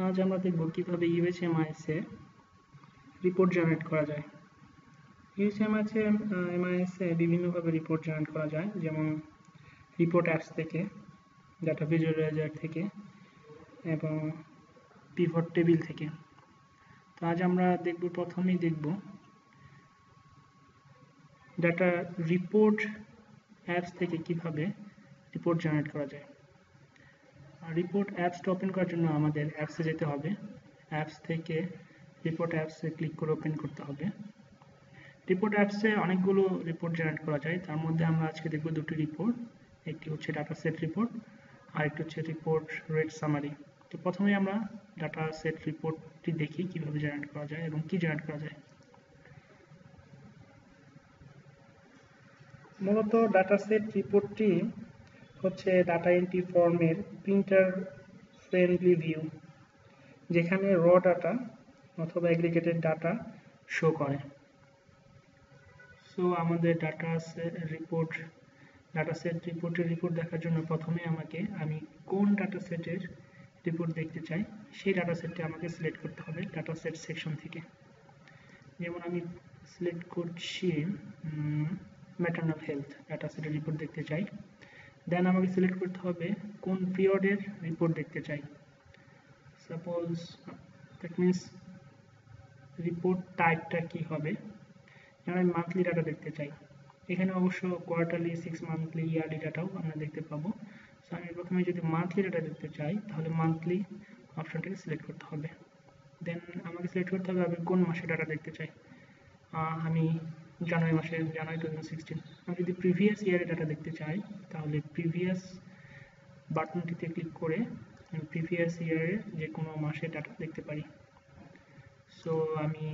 আজ আমরা দেখব কিভাবে UHMIS এ রিপোর্ট জেনারেট করা যায়। UHMIS এ বিভিন্নভাবে রিপোর্ট জেনারেট করা যায়, যেমন রিপোর্ট অ্যাপস থেকে, ডাটা ভিজুয়ালাইজার থেকে এবং পিভট টেবিল থেকে। তো আজ আমরা প্রথমেই দেখব ডাটা রিপোর্ট অ্যাপস থেকে কিভাবে রিপোর্ট জেনারেট করা যায়। রিপোর্ট অ্যাপসটা ওপেন করার জন্য আমাদের অ্যাপসে যেতে হবে। অ্যাপস থেকে রিপোর্ট অ্যাপসে ক্লিক করে ওপেন করতে হবে। রিপোর্ট অ্যাপসে অনেকগুলো রিপোর্ট জেনারেট করা যায়, তার মধ্যে আমরা আজকে দেখব দুটি রিপোর্ট। একটি হচ্ছে ডাটা সেট রিপোর্ট আর একটি হচ্ছে রিপোর্ট রেট সামারি। তো প্রথমে আমরা ডাটা সেট রিপোর্টটি দেখি কিভাবে জেনারেট করা যায় এবং কি জেনারেট করা যায়। মূলত ডাটা সেট রিপোর্টটি হচ্ছে ডাটা এন্ট্রি ফর্মের প্রিন্টার ফ্রেন্ডলি ভিউ, যেখানে র ডাটা অথবা অ্যাগ্রিগেটেড ডাটা শো করে। সো আমাদের ডাটা সেট রিপোর্টের রিপোর্ট দেখার জন্য প্রথমে আমি কোন ডাটা সেটের রিপোর্ট দেখতে চাই সেই ডাটা সেটটি আমাকে সিলেক্ট করতে হবে ডাটা সেট সেকশন থেকে। যেমন আমি সিলেক্ট করছি ম্যাটারনাল হেলথ ডাটা সেটের রিপোর্ট দেখতে চাই। দেন আমাকে সিলেক্ট করতে হবে কোন পিরিয়ডের রিপোর্ট দেখতে চাই। সাপোজ দ্যাট মিনস রিপোর্ট টাইপটা কি হবে। যেমন আমি মান্থলি ডাটা দেখতে চাই, এখানে অবশ্য কোয়ার্টারলি, 6 মান্থলি, ইয়ারলি ডাটাও আমরা দেখতে পাবো। সো আমি প্রথমে যদি মান্থলি ডাটা দেখতে চাই তাহলে মান্থলি অপশনটাকে সিলেক্ট করতে হবে। দেন আমাকে সিলেক্ট করতে হবে আমি কোন মাসে ডাটা দেখতে চাই। আমি জানুয়ারি 2016। আমি যদি প্রিভিয়াস ইয়ারের ডাটা দেখতে চাই তাহলে প্রিভিয়াস বাটনটিতে ক্লিক করে আমি প্রিভিয়াস ইয়ারের যে কোনো মাসের ডাটা দেখতে পারি। সো আমি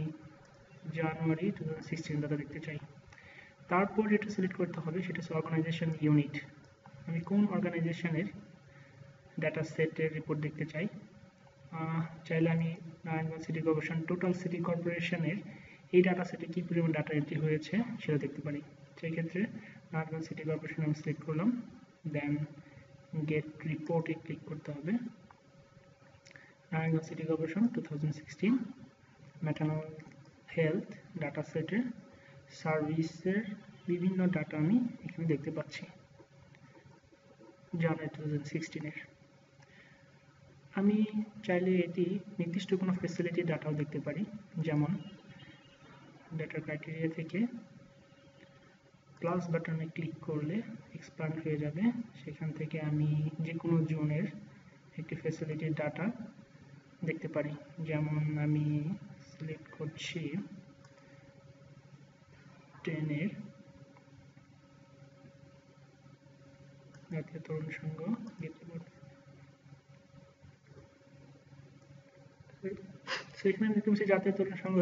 জানুয়ারি 2016 ডাটা দেখতে চাই। তারপর যেটা সিলেক্ট করতে হবে সেটা হচ্ছে অর্গানাইজেশন ইউনিট। আমি কোন অর্গানাইজেশনের ডাটা সেটের রিপোর্ট দেখতে চাই। চাইলে আমি Narayanganj city corporation, total city কর্পোরেশনের এই ডাটা সেটে কী পরিমাণ ডাটা এন্ট্রি হয়েছে সেটা দেখতে পারি। সেই ক্ষেত্রে নারায়ণগঞ্জ সিটি কর্পোরেশন আমি সিলেক্ট করলাম। দেন গেট রিপোর্টে ক্লিক করতে হবে। Narayanganj city corporation 2016 maternal health data সেটের সার্ভিসের বিভিন্ন ডাটা আমি এখানে দেখতে পাচ্ছি জানুয়ারি 2016-এর। আমি চাইলে এটি নির্দিষ্ট কোনো ফ্যাসিলিটির ডাটাও দেখতে পারি, যেমন ডাটা ক্রাইটেরিয়া থেকে প্লাস বাটনে ক্লিক করলে এক্সপ্যান্ড হয়ে যাবে। সেখান থেকে আমি যে কোনো জোনের একটি ফ্যাসিলিটির ডাটা দেখতে পারি। যেমন আমি সিলেক্ট করছি 10-এর জাতীয় তরুণ সংঘ সেখানে দেখতে পাচ্ছি জাতীয় তরুণ সংঘ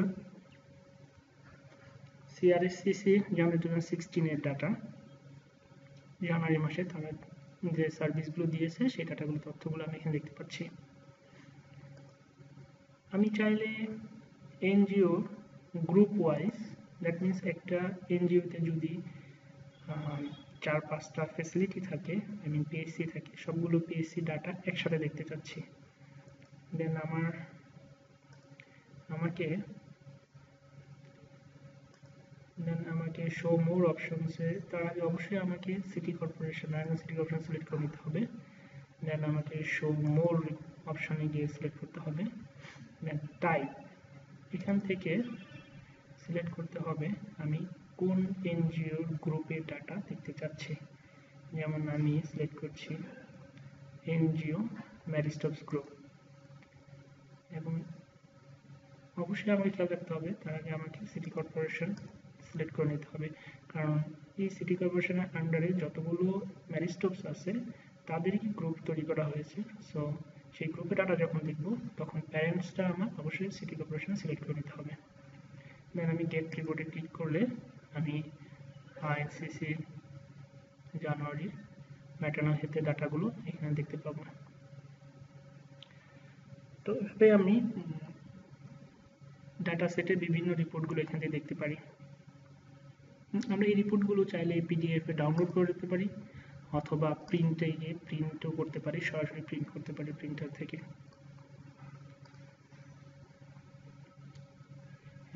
CRSCC জানুয়ারি 2016-এর ডাটা, জানুয়ারি মাসে তারা যে সার্ভিসগুলো দিয়েছে সেই ডাটাগুলো, তথ্যগুলো আমি এখানে দেখতে পাচ্ছি। আমি চাইলে NGO group wise, that means একটা এনজিওতে যদি 4-5টা ফ্যাসিলিটি থাকে, আই মিন পিএসসি থাকে, সবগুলো পিএসসি ডাটা একসাথে দেখতে চাচ্ছি। দেন আমাকে শো মোর অপশনসে তার আগে অবশ্যই আমাকে city corporation, Narayanganj city corporation select করে নিতে হবে। দেন আমাকে শো মোর অপশনে গিয়ে সিলেক্ট করতে হবে। দেন টাইপ, এখান থেকে সিলেক্ট করতে হবে আমি কোন এনজিওর গ্রুপের ডাটা দেখতে চাচ্ছি। যেমন আমি সিলেক্ট করছি এনজিও ম্যারিস্টপস গ্রুপ। এবং অবশ্যই আমাকে খেয়াল রাখতে হবে তার আগে আমাকে সিটি কর্পোরেশন সিলেক্ট করে নিতে হবে, কারণ এই সিটি কর্পোরেশনের আন্ডারে যতগুলো ম্যারিস্টপস আছে তাদেরই গ্রুপ তৈরি করা হয়েছে। সো সেই গ্রুপের ডাটা যখন দেখব তখন প্যারেন্টসটা আমার অবশ্যই সিটি কর্পোরেশন সিলেক্ট করে নিতে হবে। দেন আমি গেট রিপোর্টে ক্লিক করলে আমি এনসিসি জানুয়ারির ম্যাটারনাল হেলথের ডাটাগুলো এখানে দেখতে পাবো। তো এভাবে আমি ডাটা সেটের বিভিন্ন রিপোর্টগুলো এখান থেকে দেখতে পারি। আমরা এই রিপোর্টগুলো চাইলে পিডিএফে ডাউনলোড করে দিতে পারি অথবা প্রিন্টও করতে পারি, সরাসরি প্রিন্ট করতে পারি প্রিন্টার থেকে।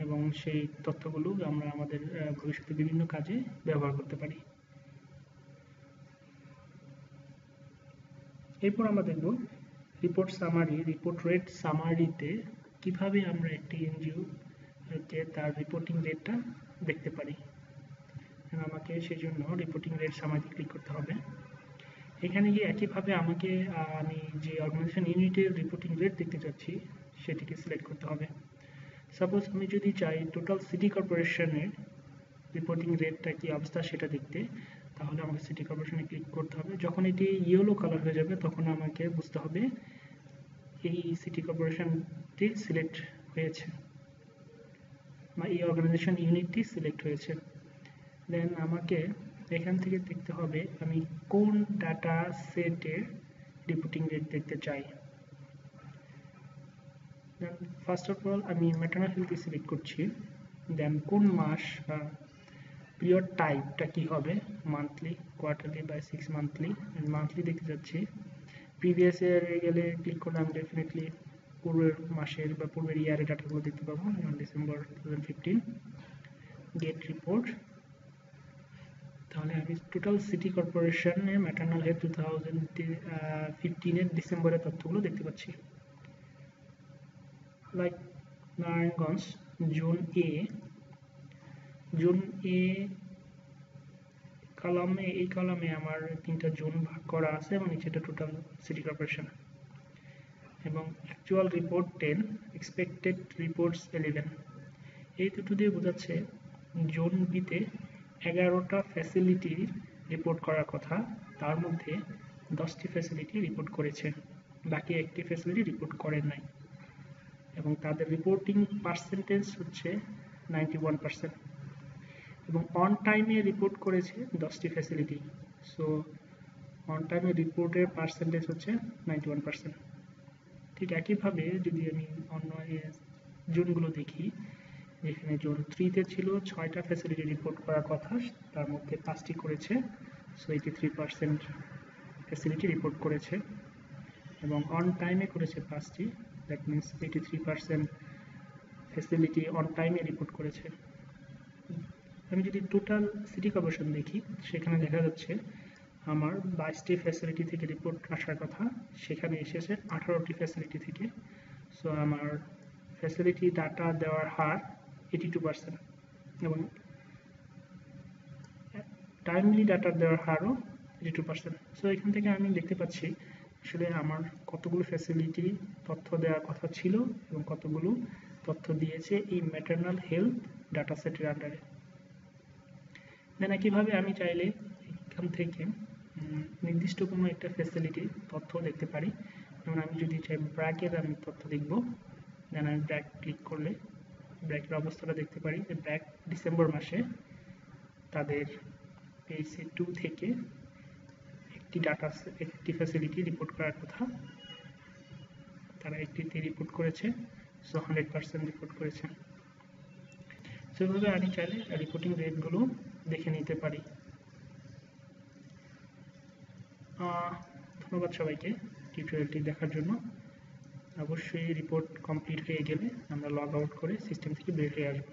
এবং সেই তথ্যগুলো আমরা আমাদের ভবিষ্যতে বিভিন্ন কাজে ব্যবহার করতে পারি। এরপর আমরা দেখব রিপোর্ট সামারি। রিপোর্ট রেট সামারিতে কিভাবে আমরা একটি এনজিও তে তার রিপোর্টিং রেটটা দেখতে পারি। আমাকে সেজন্য রিপোর্টিং রেট সামারিতে ক্লিক করতে হবে। এখানে গিয়ে একইভাবে আমাকে আমি যে অর্গানাইজেশন ইউনিটের রিপোর্টিং রেট দেখতে চাচ্ছি সেটিকে সিলেক্ট করতে হবে। সাপোজ আমি যদি চাই টোটাল সিটি কর্পোরেশনের রিপোর্টিং রেটটা কি অবস্থা সেটা দেখতে, তাহলে আমাকে সিটি কর্পোরেশনে ক্লিক করতে হবে। যখন এটি ইয়েলো কালার হয়ে যাবে তখন আমাকে বুঝতে হবে এই সিটি কর্পোরেশনটি সিলেক্ট হয়েছে বা এই অর্গানাইজেশন ইউনিটটি সিলেক্ট হয়েছে। দেন আমাকে এখান থেকে দেখতে হবে আমি কোন ডাটা সেটের রিপোর্টিং রেট দেখতে চাই। দেন ফার্স্ট অফ অল আমি ম্যাটারনাল হেলথ সিলেক্ট করছি। দেন কোন মাস বা পিরিয়ড টাইপটা কি হবে, মান্থলি, কোয়ার্টারলি বা 6 মান্থলি। মান্থলি দেখতে যাচ্ছি। প্রিভিয়াস ইয়ারে গেলে ক্লিক করলে আমি ডেফিনেটলি পূর্বের মাসের বা পূর্বের ইয়ারের ডাটাগুলো দেখতে পাবো, যেমন ডিসেম্বর 2015। গেট রিপোর্ট, তাহলে আমি টোটাল সিটি কর্পোরেশনের ম্যাটারনাল হেলথ 2015 ডিসেম্বরের তথ্যগুলো দেখতে পাচ্ছি। লাইক নারায়ণগঞ্জ জোন এ, জোন এ কলামে, এই কলামে আমার 3টা জোন ভাগ করা আছে এবং নিচেটা টোটাল সিটি কর্পোরেশন। এবং অ্যাকচুয়াল রিপোর্ট 10, এক্সপেক্টেড রিপোর্টস 11। এই দুটো দিয়ে বোঝাচ্ছে জোন বিতে 11টা ফ্যাসিলিটি রিপোর্ট করার কথা, তার মধ্যে 10টি ফ্যাসিলিটি রিপোর্ট করেছে, বাকি একটি ফ্যাসিলিটি রিপোর্ট করেন নাই। এবং তাদের রিপোর্টিং পার্সেন্টেজ হচ্ছে 91%। এবং অন টাইমে রিপোর্ট করেছে 10টি ফ্যাসিলিটি। সো অন টাইমে রিপোর্টের পার্সেন্টেজ হচ্ছে 91%। ঠিক একইভাবে যদি আমি অন্য জোনগুলো দেখি, যেখানে জোন 3-তে ছিল 6টা ফ্যাসিলিটি রিপোর্ট করার কথা, তার মধ্যে 5টি করেছে। সো 83% ফ্যাসিলিটি রিপোর্ট করেছে এবং অন টাইমে করেছে 5টি। দ্যাট মিনস 83% ফ্যাসিলিটি অন টাইমে রিপোর্ট করেছে। আমি যদি টোটাল সিটি কর্পোরেশন দেখি, সেখানে দেখা যাচ্ছে আমার 22টি ফ্যাসিলিটি থেকে রিপোর্ট আসার কথা, সেখানে এসেছে 18টি ফ্যাসিলিটি থেকে। সো আমার ফ্যাসিলিটি ডাটা দেওয়ার হার 82% এবং টাইমলি ডাটা দেওয়ার হারও 82%। সো এখান থেকে আমি দেখতে পাচ্ছি আসলে আমার কতগুলো ফ্যাসিলিটি তথ্য দেওয়ার কথা ছিল এবং কতগুলো তথ্য দিয়েছে এই ম্যাটারনাল হেলথ ডাটা সেটের আন্ডারে। দেন একইভাবে আমি চাইলে এখান থেকে নির্দিষ্ট কোনো একটা ফ্যাসিলিটি তথ্য দেখতে পারি। যেমন আমি যদি চাই ব্র্যাকের আমি তথ্য দেখব, দেন আমি ব্র্যাক ক্লিক করলে ব্র্যাকের অবস্থাটা দেখতে পারি যে ব্র্যাক ডিসেম্বর মাসে তাদের পেজে 2 থেকে একটি ফ্যাসিলিটি রিপোর্ট করার কথা, তারা একটিতে রিপোর্ট করেছে। সো 100% রিপোর্ট করেছে। সেভাবে আমি চাইলে রিপোর্টিং রেটগুলো দেখে নিতে পারি। ধন্যবাদ সবাইকে টিউটোরিয়ালটি দেখার জন্য। অবশ্যই রিপোর্ট কমপ্লিট হয়ে গেলে আমরা লগ আউট করে সিস্টেম থেকে বের হয়ে আসবো।